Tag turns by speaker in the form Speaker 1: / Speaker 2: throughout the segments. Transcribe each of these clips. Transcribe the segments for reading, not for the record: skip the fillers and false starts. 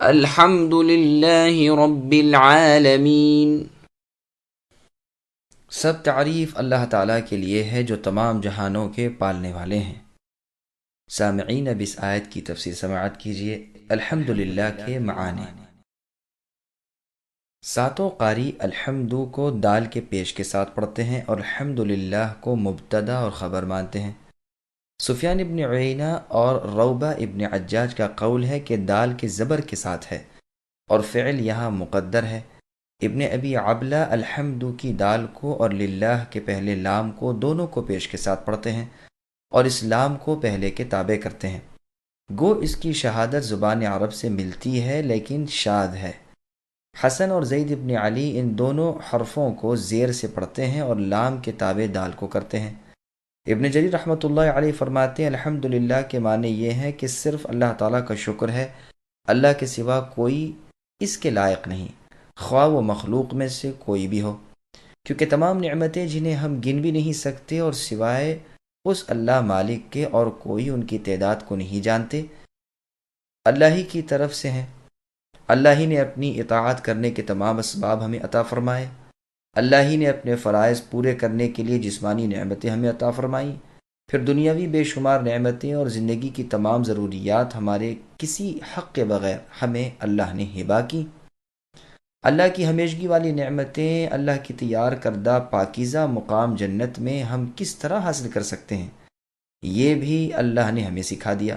Speaker 1: الحمد للہ رب العالمین۔ سب تعریف اللہ تعالیٰ کے لیے ہے جو تمام جہانوں کے پالنے والے ہیں۔ سامعین، اب اس آیت کی تفسیر سماعت کیجیے۔ الحمد للہ کے معانی۔ ساتوں قاری الحمد کو دال کے پیش کے ساتھ پڑھتے ہیں اور الحمد للہ کو مبتدا اور خبر مانتے ہیں۔ سفیان ابن عیینہ اور روبہ ابن عجاج کا قول ہے کہ دال کے زبر کے ساتھ ہے اور فعل یہاں مقدر ہے۔ ابن ابی عبلہ الحمد کی دال کو اور للہ کے پہلے لام کو دونوں کو پیش کے ساتھ پڑھتے ہیں اور اس لام کو پہلے کے تابع کرتے ہیں۔ گو اس کی شہادت زبان عرب سے ملتی ہے لیکن شاذ ہے۔ حسن اور زید ابن علی ان دونوں حرفوں کو زیر سے پڑھتے ہیں اور لام کے تابع دال کو کرتے ہیں۔ ابن جریر رحمۃ اللہ علیہ فرماتے ہیں الحمدللہ کے معنی یہ ہے کہ صرف اللہ تعالیٰ کا شکر ہے، اللہ کے سوا کوئی اس کے لائق نہیں، خواہ وہ مخلوق میں سے کوئی بھی ہو، کیونکہ تمام نعمتیں جنہیں ہم گن بھی نہیں سکتے اور سوائے اس اللہ مالک کے اور کوئی ان کی تعداد کو نہیں جانتے، اللہ ہی کی طرف سے ہیں۔ اللہ ہی نے اپنی اطاعت کرنے کے تمام اسباب ہمیں عطا فرمائے، اللہ ہی نے اپنے فرائض پورے کرنے کے لیے جسمانی نعمتیں ہمیں عطا فرمائیں، پھر دنیاوی بے شمار نعمتیں اور زندگی کی تمام ضروریات ہمارے کسی حق کے بغیر ہمیں اللہ نے ہبہ کی۔ اللہ کی ہمیشگی والی نعمتیں، اللہ کی تیار کردہ پاکیزہ مقام جنت میں ہم کس طرح حاصل کر سکتے ہیں، یہ بھی اللہ نے ہمیں سکھا دیا۔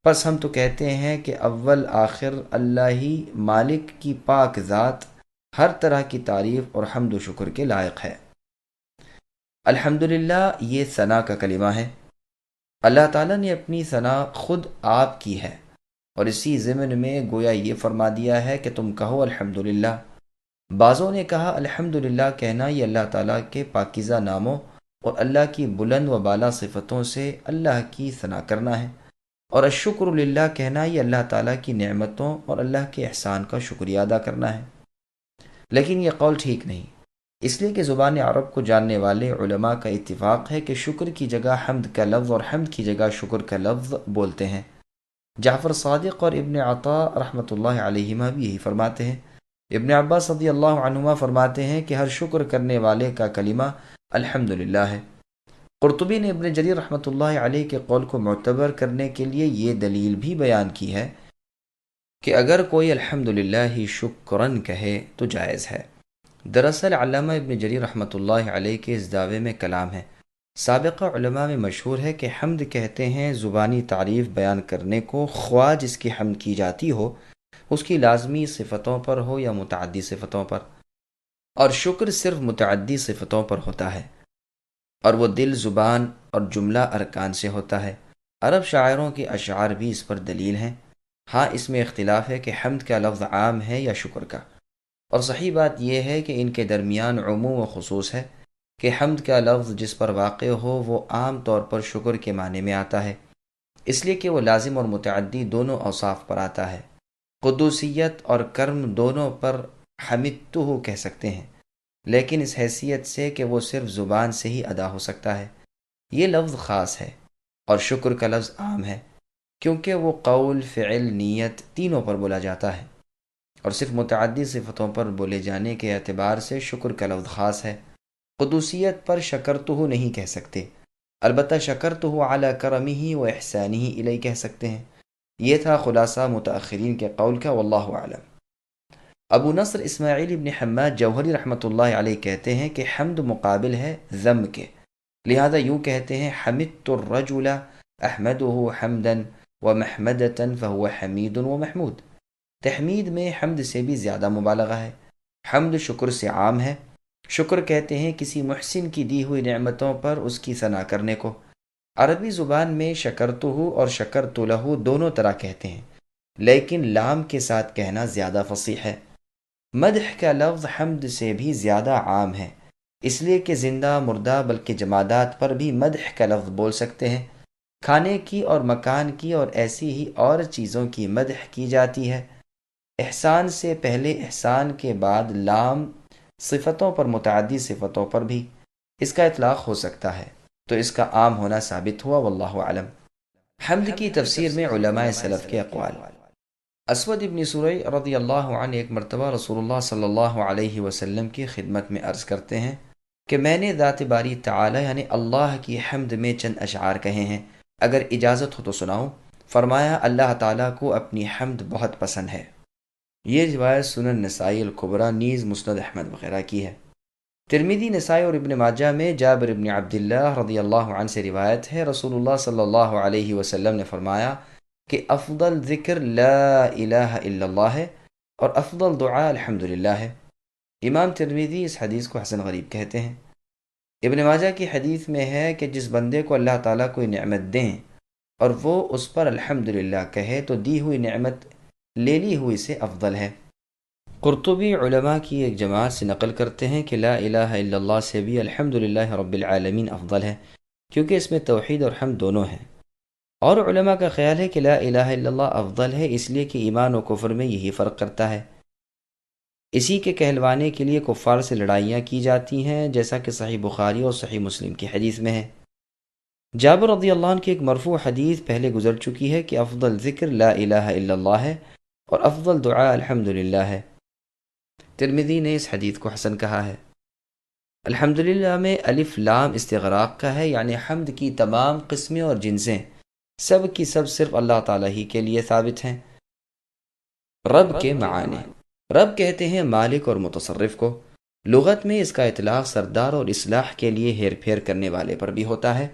Speaker 1: پس ہم تو کہتے ہیں کہ اول آخر اللہ ہی مالک کی پاک ذات ہر طرح کی تعریف اور حمد و شکر کے لائق ہے۔ الحمدللہ یہ ثنا کا کلمہ ہے۔ اللہ تعالیٰ نے اپنی ثنا خود آپ کی ہے اور اسی ضمن میں گویا یہ فرما دیا ہے کہ تم کہو الحمدللہ۔ بعضوں نے کہا الحمدللہ کہنا یہ اللہ تعالیٰ کے پاکیزہ ناموں اور اللہ کی بلند و بالا صفتوں سے اللہ کی ثنا کرنا ہے، اور الشکر للہ کہنا یہ اللہ تعالیٰ کی نعمتوں اور اللہ کے احسان کا شکریہ ادا کرنا ہے۔ لیکن یہ قول ٹھیک نہیں، اس لیے کہ زبان عرب کو جاننے والے علماء کا اتفاق ہے کہ شکر کی جگہ حمد کا لفظ اور حمد کی جگہ شکر کا لفظ بولتے ہیں۔ جعفر صادق اور ابن عطا رحمۃ اللہ علیہما بھی یہی فرماتے ہیں۔ ابن عباس رضی اللہ عنہما فرماتے ہیں کہ ہر شکر کرنے والے کا کلمہ الحمدللہ ہے۔ قرطبی نے ابن جریر رحمۃ اللہ علیہ کے قول کو معتبر کرنے کے لیے یہ دلیل بھی بیان کی ہے کہ اگر کوئی الحمدللہ ہی شکرن کہے تو جائز ہے۔ دراصل علامہ ابن جریر رحمۃ اللہ علیہ کے اس دعوے میں کلام ہے۔ سابقہ علماء میں مشہور ہے کہ حمد کہتے ہیں زبانی تعریف بیان کرنے کو، خواہ جس کی حمد کی جاتی ہو اس کی لازمی صفتوں پر ہو یا متعدی صفتوں پر، اور شکر صرف متعدی صفتوں پر ہوتا ہے اور وہ دل، زبان اور جملہ ارکان سے ہوتا ہے۔ عرب شاعروں کے اشعار بھی اس پر دلیل ہیں۔ ہاں، اس میں اختلاف ہے کہ حمد کا لفظ عام ہے یا شکر کا، اور صحیح بات یہ ہے کہ ان کے درمیان عموم و خصوص ہے کہ حمد کا لفظ جس پر واقع ہو وہ عام طور پر شکر کے معنی میں آتا ہے، اس لیے کہ وہ لازم اور متعدی دونوں اوصاف پر آتا ہے۔ قدوسیت اور کرم دونوں پر حمدتہ کہہ سکتے ہیں، لیکن اس حیثیت سے کہ وہ صرف زبان سے ہی ادا ہو سکتا ہے۔ یہ لفظ خاص ہے اور شکر کا لفظ عام ہے، کیونکہ وہ قول، فعل، نیت تینوں پر بولا جاتا ہے، اور صرف متعدی صفتوں پر بولے جانے کے اعتبار سے شکر کا لفظ خاص ہے۔ قدوسیت پر شکرتہ نہیں کہہ سکتے، البتہ شکرتہ علی کرمہ و احسانہ الیہ کہہ سکتے ہیں۔ یہ تھا خلاصہ متاخرین کے قول کا، واللہ اعلم۔ ابو نصر اسماعیل ابن حماد جوہری رحمۃ اللہ علیہ کہتے ہیں کہ حمد مقابل ہے ذم کے، لہذا یوں کہتے ہیں حمدت الرجل احمدہ حمدا ومحمدۃ فہو حمید ومحمود۔ تحمید میں حمد سے بھی زیادہ مبالغہ ہے۔ حمد شکر سے عام ہے۔ شکر کہتے ہیں کسی محسن کی دی ہوئی نعمتوں پر اس کی ثنا کرنے کو۔ عربی زبان میں شکرتہ اور شکرت لہ دونوں طرح کہتے ہیں، لیکن لام کے ساتھ کہنا زیادہ فصیح ہے۔ مدح کا لفظ حمد سے بھی زیادہ عام ہے، اس لیے کہ زندہ، مردہ بلکہ جمادات پر بھی مدح کا لفظ بول سکتے ہیں۔ کھانے کی اور مکان کی اور ایسی ہی اور چیزوں کی مدح کی جاتی ہے۔ احسان سے پہلے احسان کے بعد لام صفتوں پر، متعدی صفتوں پر بھی اس کا اطلاق ہو سکتا ہے، تو اس کا عام ہونا ثابت ہوا، واللہ اعلم۔ حمد کی تفسیر میں علماء سلف کے اقوال۔ اسود ابن سوری رضی اللہ عنہ ایک مرتبہ رسول اللہ صلی اللہ علیہ وسلم کی خدمت میں عرض کرتے ہیں کہ میں نے ذات باری تعالی یعنی اللہ کی حمد میں چند اشعار کہے ہیں، اگر اجازت ہو تو سناؤں؟ فرمایا اللہ تعالیٰ کو اپنی حمد بہت پسند ہے۔ یہ روایت سنن نسائی الکبریٰ نیز مسند احمد وغیرہ کی ہے۔ ترمذی، نسائی اور ابن ماجہ میں جابر ابن عبداللہ رضی اللہ عنہ سے روایت ہے، رسول اللہ صلی اللہ علیہ وسلم نے فرمایا کہ افضل ذکر لا الہ الا اللہ ہے اور افضل دعا الحمدللہ ہے۔ امام ترمذی اس حدیث کو حسن غریب کہتے ہیں۔ ابن ماجہ کی حدیث میں ہے کہ جس بندے کو اللہ تعالیٰ کوئی نعمت دیں اور وہ اس پر الحمدللہ کہے تو دی ہوئی نعمت لے لی ہوئی سے افضل ہے۔ قرطبی علماء کی ایک جماعت سے نقل کرتے ہیں کہ لا الہ الا اللہ سے بھی الحمدللہ رب العالمین افضل ہے، کیونکہ اس میں توحید اور حمد دونوں ہیں۔ اور علماء کا خیال ہے کہ لا الہ الا اللہ افضل ہے اس لیے کہ ایمان و کفر میں یہی فرق کرتا ہے۔ اسی کے کہلوانے کے لیے کفار سے لڑائیاں کی جاتی ہیں، جیسا کہ صحیح بخاری اور صحیح مسلم کی حدیث میں ہے۔ جابر رضی اللہ عنہ کی ایک مرفوع حدیث پہلے گزر چکی ہے کہ افضل ذکر لا الہ الا اللہ ہے اور افضل دعا الحمدللہ ہے۔ ترمذی نے اس حدیث کو حسن کہا ہے۔ الحمدللہ میں الف لام استغراق کا ہے، یعنی حمد کی تمام قسمیں اور جنسیں سب کی سب صرف اللہ تعالیٰ ہی کے لیے ثابت ہیں۔ رب کے معنی، رب کہتے ہیں مالک اور متصرف کو۔ لغت میں اس کا اطلاق سردار اور اصلاح کے لیے ہیر پھیر کرنے والے پر بھی ہوتا ہے،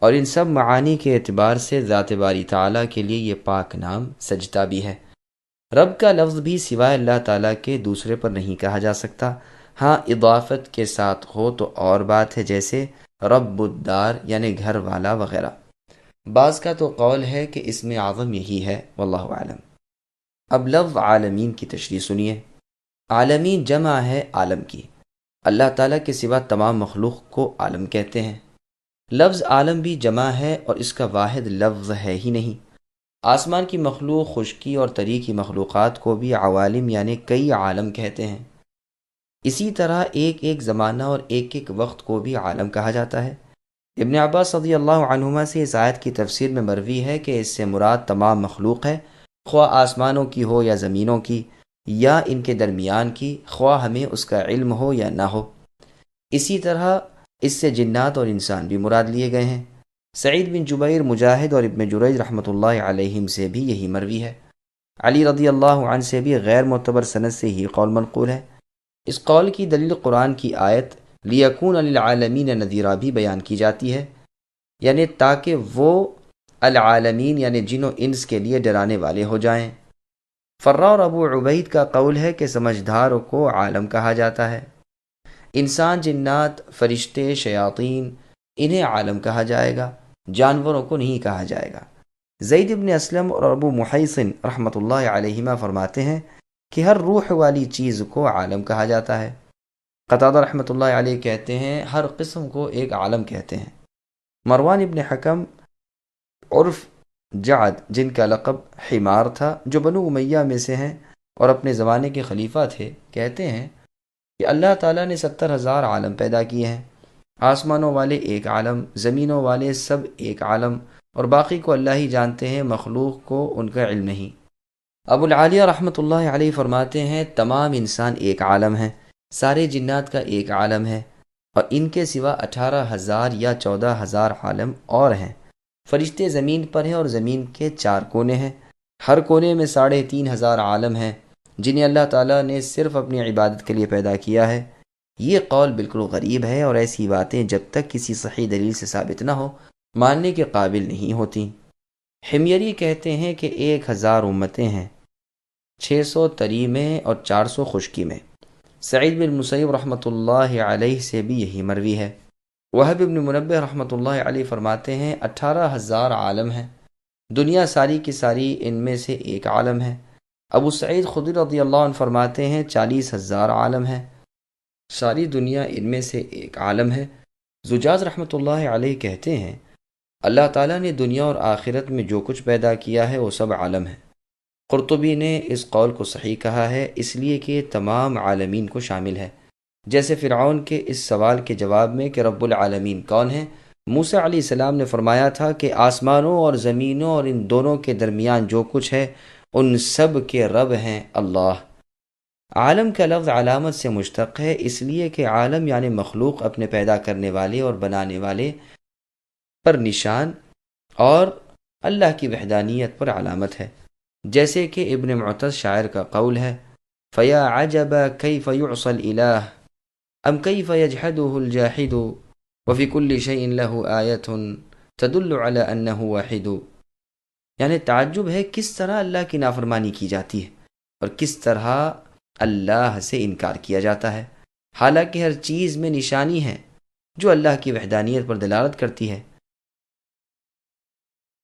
Speaker 1: اور ان سب معانی کے اعتبار سے ذات باری تعالیٰ کے لیے یہ پاک نام سجدہ بھی ہے۔ رب کا لفظ بھی سوائے اللہ تعالیٰ کے دوسرے پر نہیں کہا جا سکتا، ہاں اضافت کے ساتھ ہو تو اور بات ہے، جیسے رب الدار یعنی گھر والا وغیرہ۔ بعض کا تو قول ہے کہ اسم اعظم یہی ہے، واللہ اعلم۔ اب لفظ عالمین کی تشریح سنیے۔ عالمین جمع ہے عالم کی، اللہ تعالیٰ کے سوا تمام مخلوق کو عالم کہتے ہیں۔ لفظ عالم بھی جمع ہے اور اس کا واحد لفظ ہے ہی نہیں۔ آسمان کی مخلوق، خشکی اور تری کی مخلوقات کو بھی عوالم یعنی کئی عالم کہتے ہیں۔ اسی طرح ایک ایک زمانہ اور ایک ایک وقت کو بھی عالم کہا جاتا ہے۔ ابن عباس رضی اللہ عنہما سے اس آیت کی تفسیر میں مروی ہے کہ اس سے مراد تمام مخلوق ہے، خواہ آسمانوں کی ہو یا زمینوں کی یا ان کے درمیان کی، خواہ ہمیں اس کا علم ہو یا نہ ہو۔ اسی طرح اس سے جنات اور انسان بھی مراد لیے گئے ہیں۔ سعید بن جبیر، مجاہد اور ابن جریج رحمۃ اللہ علیہم سے بھی یہی مروی ہے۔ علی رضی اللہ عنہ سے بھی غیر معتبر سند سے ہی قول منقول ہے۔ اس قول کی دلیل قرآن کی آیت لیکون للعالمین نذیرا بھی بیان کی جاتی ہے، یعنی تاکہ وہ العالمین یعنی جن و انس کے لیے ڈرانے والے ہو جائیں۔ فرا اور ابو عبید کا قول ہے کہ سمجھدار کو عالم کہا جاتا ہے۔ انسان، جنات، فرشتے، شیاطین، انہیں عالم کہا جائے گا، جانوروں کو نہیں کہا جائے گا۔ زید بن اسلم اور ابو محیصن رحمۃ اللہ علیہما فرماتے ہیں کہ ہر روح والی چیز کو عالم کہا جاتا ہے۔ قتادہ رحمۃ اللہ علیہ کہتے ہیں ہر قسم کو ایک عالم کہتے ہیں۔ مروان ابن حکم عرف جعد، جن کا لقب حمار تھا، جو بنو امیہ میں سے ہیں اور اپنے زمانے کے خلیفہ تھے، کہتے ہیں کہ اللہ تعالیٰ نے 70,000 عالم پیدا کیے ہیں، آسمانوں والے ایک عالم، زمینوں والے سب ایک عالم، اور باقی کو اللہ ہی جانتے ہیں، مخلوق کو ان کا علم نہیں۔ ابو العالیہ رحمۃ اللہ علیہ فرماتے ہیں تمام انسان ایک عالم ہیں، سارے جنات کا ایک عالم ہے، اور ان کے سوا 18,000 یا 14,000 عالم اور ہیں۔ فرشتے زمین پر ہیں اور زمین کے 4 کونے ہیں، ہر کونے میں 3,500 عالم ہیں جنہیں اللہ تعالیٰ نے صرف اپنی عبادت کے لیے پیدا کیا ہے۔ یہ قول بالکل غریب ہے، اور ایسی باتیں جب تک کسی صحیح دلیل سے ثابت نہ ہو ماننے کے قابل نہیں ہوتی۔ حمیری کہتے ہیں کہ 1,000 امتیں ہیں، 600 تری میں اور 400 خشکی میں۔ سعید بن مسیب رحمۃ اللہ علیہ سے بھی یہی مروی ہے۔ وہب بن منبہ رحمۃ اللہ علیہ فرماتے ہیں 18,000 عالم ہیں، دنیا ساری کی ساری ان میں سے ایک عالم ہے۔ ابو سعید خدری رضی اللہ عنہ فرماتے ہیں 40,000 عالم ہیں، ساری دنیا ان میں سے ایک عالم ہے۔ زجاج رحمۃ اللہ علیہ کہتے ہیں اللہ تعالیٰ نے دنیا اور آخرت میں جو کچھ پیدا کیا ہے وہ سب عالم ہے۔ قرطبی نے اس قول کو صحیح کہا ہے، اس لیے کہ یہ تمام عالمین کو شامل ہے۔ جیسے فرعون کے اس سوال کے جواب میں کہ رب العالمین کون ہیں، موسیٰ علیہ السلام نے فرمایا تھا کہ آسمانوں اور زمینوں اور ان دونوں کے درمیان جو کچھ ہے ان سب کے رب ہیں اللہ۔ عالم کا لفظ علامت سے مشتق ہے، اس لیے کہ عالم یعنی مخلوق اپنے پیدا کرنے والے اور بنانے والے پر نشان اور اللہ کی وحدانیت پر علامت ہے، جیسے کہ ابن معتز شاعر کا قول ہے: فیا عجب کیف یعصى الإلہ ام کیف یجحده الجاحد وفی کل شیء له آیۃ تدل علی انہ واحد۔ یعنی تعجب ہے کس طرح اللہ کی نافرمانی کی جاتی ہے اور کس طرح اللہ سے انکار کیا جاتا ہے، حالانکہ ہر چیز میں نشانی ہے جو اللہ کی وحدانیت پر دلالت کرتی ہے۔